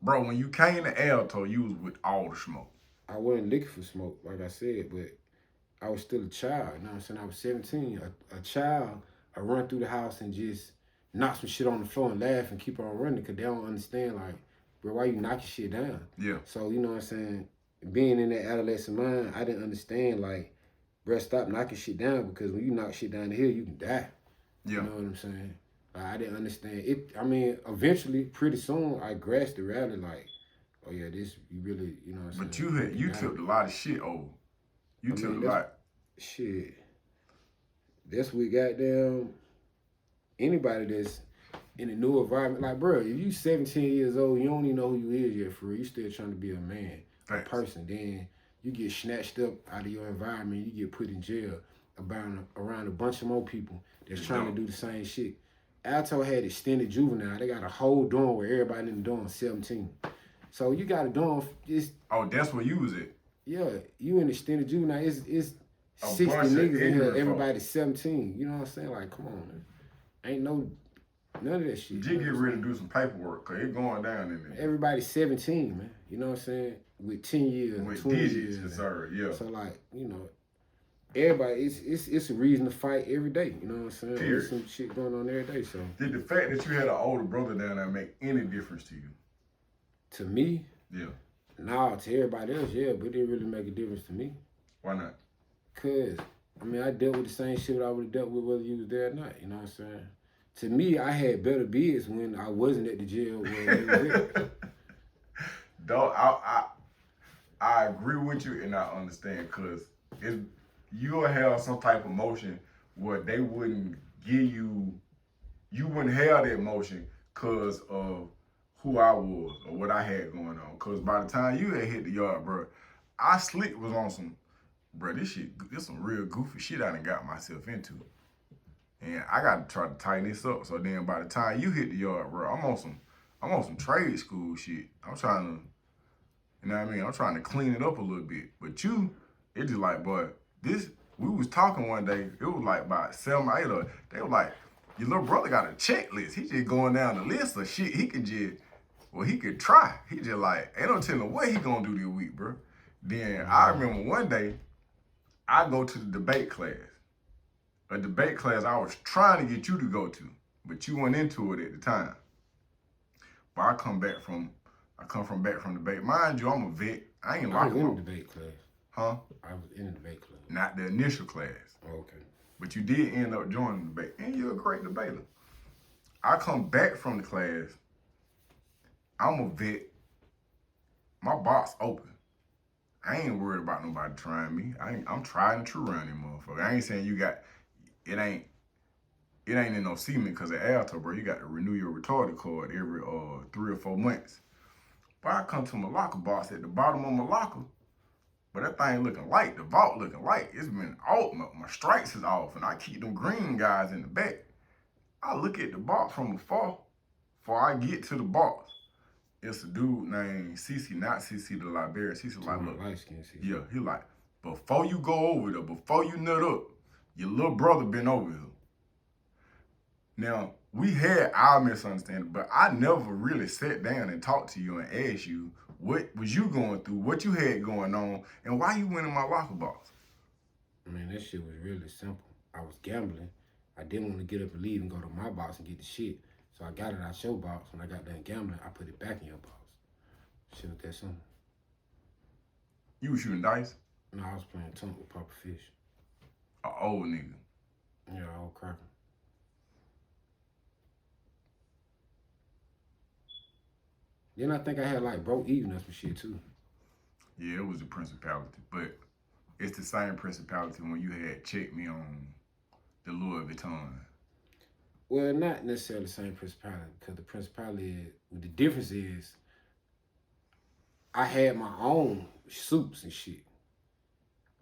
Bro, when you came to Alto, you was with all the smoke. I wasn't looking for smoke, like I said, but I was still a child. You know what I'm saying? I was 17. A child, I run through the house and just knock some shit on the floor and laugh and keep on running because they don't understand, like, bro, why you knocking shit down? Yeah. So, you know what I'm saying? Being in that adolescent mind, I didn't understand, like, bro, stop knocking shit down because when you knock shit down the hill, you can die. You Yeah. know what I'm saying? Like, I didn't understand it. I mean, eventually, pretty soon, I grasped the reality, like, oh yeah, this you really, you know what I'm But saying? You can you die. took a lot of shit over. You I took mean, a that's lot. shit. That's what goddamn anybody that's in a new environment. Like, bro, if you 17 years old, you don't even know who you is yet for real. You still trying to be a man, a Facts. person. Then you get snatched up out of your environment. You get put in jail around a bunch of more people that's It's trying to dumb. do the same shit. Alto had extended juvenile. They got a whole dorm where everybody in the dorm is 17. So you got a dorm. It's Oh, that's where you was at. yeah, you in extended juvenile. It's A 60 bunch of niggas in here. ignorant folk. Everybody's 17. You know what I'm saying? Like, come on, man. Ain't no none of that shit. You G know what get I'm ready to saying? do some paperwork, cause it going down in there. Everybody's 17, man. You know what I'm saying? With 10 years and With 20 digits, years. sir. Yeah. So like, you know, everybody it's a reason to fight every day. You know what I'm saying? There's Period. some shit going on every day. So Did the fact that you had an older brother down there make any difference to you? to me, Yeah. nah, to everybody else, yeah, but it didn't really make a difference to me. Why not? Cause I mean I dealt with the same shit I would have dealt with whether you was there or not. You know what I'm saying? To me, I had better bids when I wasn't at the jail where they was at. Dog, I agree with you and I understand because it's you'll have some type of motion where they wouldn't give you wouldn't have that motion because of who I was or what I had going on. Because by the time you had hit the yard, bro, I slick was on some, bro, this some real goofy shit I done got myself into. And I got to try to tighten this up. So then by the time you hit the yard, bro, I'm on some trade school shit. I'm trying to, you know what I mean? I'm trying to clean it up a little bit. But you, it just like, boy, this, we was talking one day, it was like about 7 or 8 of us. They were like, your little brother got a checklist. He just going down the list of shit he could just, well, he could try. He just like, ain't no telling what he gonna do this week, bro. Then I remember one day, I go to the debate class. A debate class I was trying to get you to go to, but you went into it at the time. But I come from back from debate. Mind you, I'm a vet. I ain't I was locking in my, the debate class. huh? I was in the debate class. Not the initial class. Oh, okay. But you did end up joining the debate, and you're a great debater. I come back from the class. I'm a vet. My box open. I ain't worried about nobody trying me. I'm trying and true around this motherfucker. I ain't saying you got it ain't in no cement because at Alto, bro, you got to renew your retarded card every 3 or 4 months. But I come to my locker box at the bottom of my locker, but that thing looking light, the vault looking light. It's been off, my strikes is off, and I keep them green guys in the back. I look at the box from afar before I get to the box. It's a dude named CC, not CC the Liberian. CC like, look, light skin season. yeah, he like, before you go over there, before you nut up, your little brother been over here. Now, we had our misunderstanding, but I never really sat down and talked to you and asked you what was you going through, what you had going on, and why you went in my locker box. I mean, that shit was really simple. I was gambling. I didn't want to get up and leave and go to my box and get the shit. So I got it out your box. When I got done gambling, I put it back in your box. Shit was that simple. You was shooting dice? No, I was playing tunk with Papa Fish. A old nigga. Yeah, old cracker. Then I think I had like broke even or some shit too. Yeah, it was a principality, but it's the same principality when you had checked me on the Louis Vuitton. Well, not necessarily the same principality, because the principality is, the difference is I had my own suits and shit.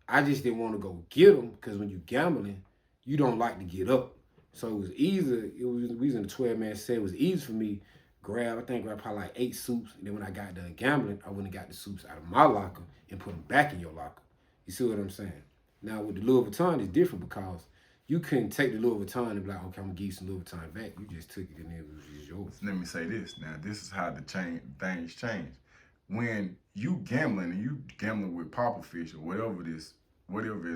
I just didn't want to go get them because when you gambling, you don't like to get up. So it was easy. We was in a 12-man set. It was easy for me grab probably like 8 suits. And then when I got done gambling, I went and got the suits out of my locker and put them back in your locker. You see what I'm saying? Now with the Louis Vuitton, it's different because You couldn't take the Louis Vuitton and be like, okay, I'm gonna give you some Louis Vuitton back. You just took it and it was just yours. Let me say this. Now, this is how the things change. When you gambling and you gambling with Papa Fish or whatever his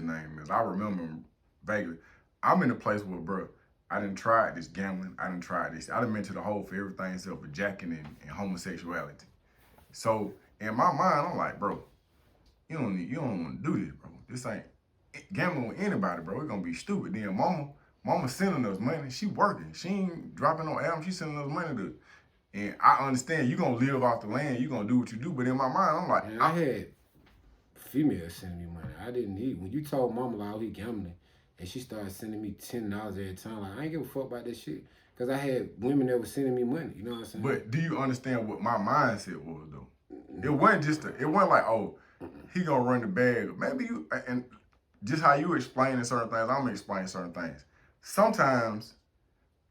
name is, I remember him vaguely. I'm in a place where, bro, I done tried this gambling. I done tried this. I done been to the hole for everything except for jacking and homosexuality. So in my mind, I'm like, bro, you don't want to do this, bro. This ain't gambling with anybody, bro. It's gonna be stupid. Then mama sending us money. She working. She ain't dropping no album. She sending us money to. And I understand you gonna live off the land. You gonna do what you do. But in my mind, I'm like, Man, I had females sending me money. I didn't need. When you told mama like, oh, he gambling, and she started sending me $10 every time, like, I ain't give a fuck about that shit. Cause I had women that were sending me money. You know what I'm saying? But do you understand what my mindset was though? It wasn't like, oh, he gonna run the bag. Maybe you, and just how you explaining certain things, I'm gonna explain certain things. Sometimes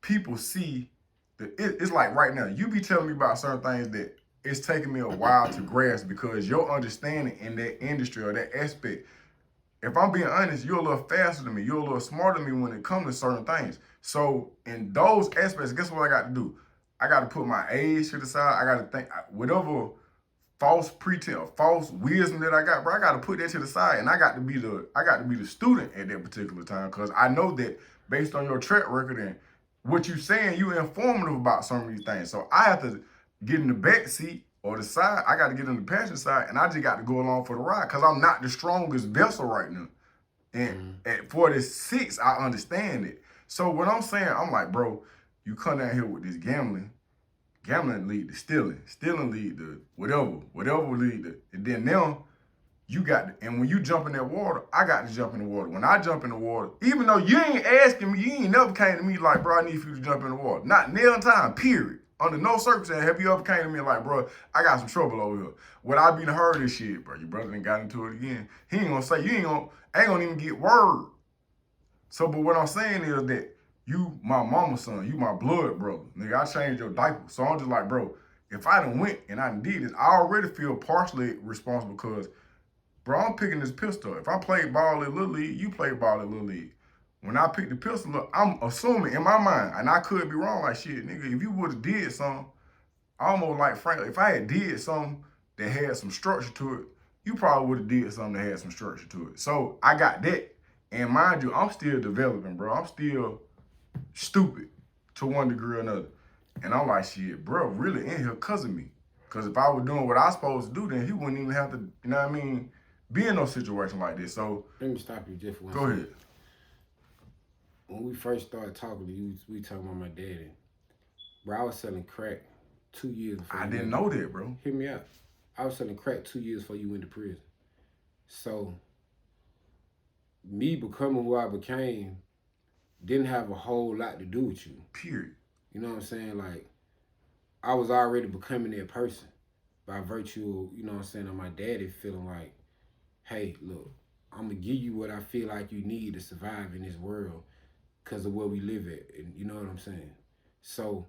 people see that it's like right now, you be telling me about certain things that it's taking me a while to grasp because your understanding in that industry or that aspect, if I'm being honest, you're a little faster than me. You're a little smarter than me when it comes to certain things. So in those aspects, guess what I got to do? I got to put my age to the side. I got to think whatever false pretense or false wisdom that I got, bro. I got to put that to the side, and I got to be the student at that particular time because I know that based on your track record and what you saying, you informative about some of these things. So I have to get in the back seat or the side. I got to get in the passenger side, and I just got to go along for the ride because I'm not the strongest vessel right now. And at 46, I understand it. So what I'm saying, I'm like, bro, you come down here with this gambling. Gambling lead to stealing. Stealing lead to whatever lead to. And then now, you got to, and when you jump in that water, I got to jump in the water. When I jump in the water, even though you ain't asking me, you ain't never came to me like, bro, I need for you to jump in the water. Not nail time, period. Under no circumstance have you ever came to me like, bro, I got some trouble over here. Would I be the heard of this shit, bro? Your brother done got into it again. He ain't gonna say, ain't gonna even get word. So, but what I'm saying is that you my mama's son, you my blood brother. Nigga, I changed your diaper. So I'm just like, bro, if I done went and I done did this, I already feel partially responsible because, bro, I'm picking this pistol. If I played ball at Little League, you played ball at Little League. When I pick the pistol up, I'm assuming in my mind, and I could be wrong, like shit, nigga, if you would have did something, almost like Frank, if I had did something that had some structure to it, you probably would have did something that had some structure to it. So I got that. And mind you, I'm still developing, bro. I'm still stupid to one degree or another. And I'm like, shit, bro, really in here cause of me. Because if I was doing what I was supposed to do, then he wouldn't even have to, you know what I mean, be in no situation like this. So Let me stop you just for 1 go second. ahead. When we first started talking to you, we talking about my daddy. Bro, I was selling crack 2 years before. I didn't know that, bro. Hear me out. I was selling crack 2 years before you went to prison. So, me becoming who I became didn't have a whole lot to do with you. Period. You know what I'm saying? Like, I was already becoming that person by virtue, you know what I'm saying, of my daddy feeling like, hey, look, I'm going to give you what I feel like you need to survive in this world because of where we live at. And you know what I'm saying? So,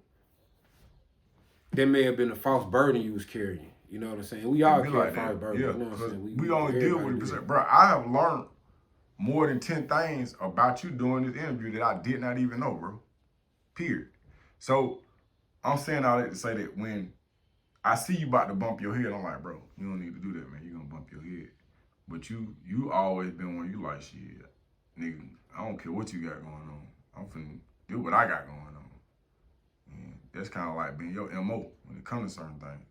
that may have been a false burden you was carrying. You know what I'm saying? We all carry a false burden. Yeah, you know what I'm saying? we only deal with it. Bro, I have learned more than 10 things about you doing this interview that I did not even know, bro. Period. So, I'm saying all that to say that when I see you about to bump your head, I'm like, bro, you don't need to do that, man. You're going to bump your head. But you always been one you like, shit, nigga, I don't care what you got going on. I'm finna do what I got going on. And that's kind of like being your MO when it comes to certain things.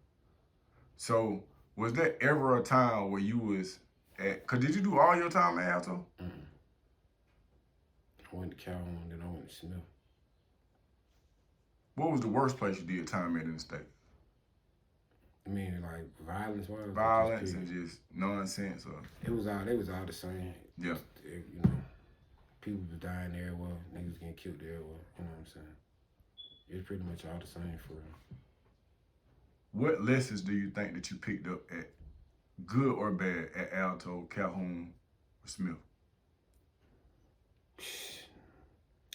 So, was there ever a time where you was at, cause did you do all your time at Alto? I went to Calhoun, then I went to Smith. What was the worst place you did time at in the state? I mean, like violence-wise. Violence and just nonsense, or They was all the same. yeah. You know, people was dying everywhere, niggas getting killed everywhere. You know what I'm saying? It's pretty much all the same for real. What lessons do you think that you picked up at, good or bad, at Alto, Calhoun, or Smith?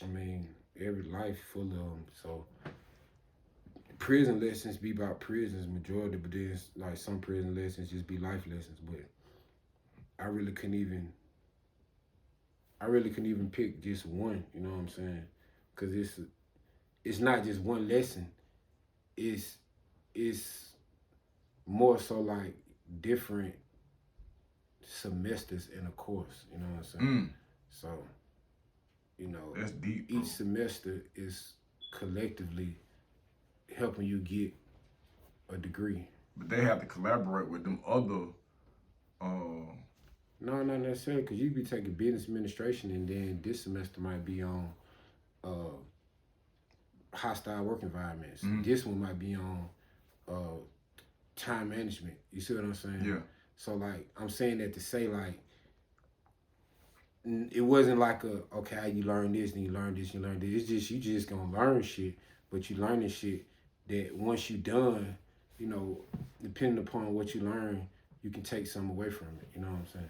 I mean, every life full of them. So prison lessons be about prisons majority, but then like some prison lessons just be life lessons. But I really couldn't even I really couldn't even pick just one. You know what I'm saying? Because it's not just one lesson. It's more so like different semesters in a course. You know what I'm saying? So, you know, That's deep, bro. each semester is collectively helping you get a degree. But they have to collaborate with them other. No, not necessarily, because you be taking business administration, and then this semester might be on hostile work environments. This one might be on time management. You see what I'm saying? Yeah. So like, I'm saying that to say like, it wasn't like okay, you learn this, then you learn this, you learn this. It's just you just gonna learn shit, but you learning shit that once you done, you know, depending upon what you learn, you can take something away from it. You know what I'm saying?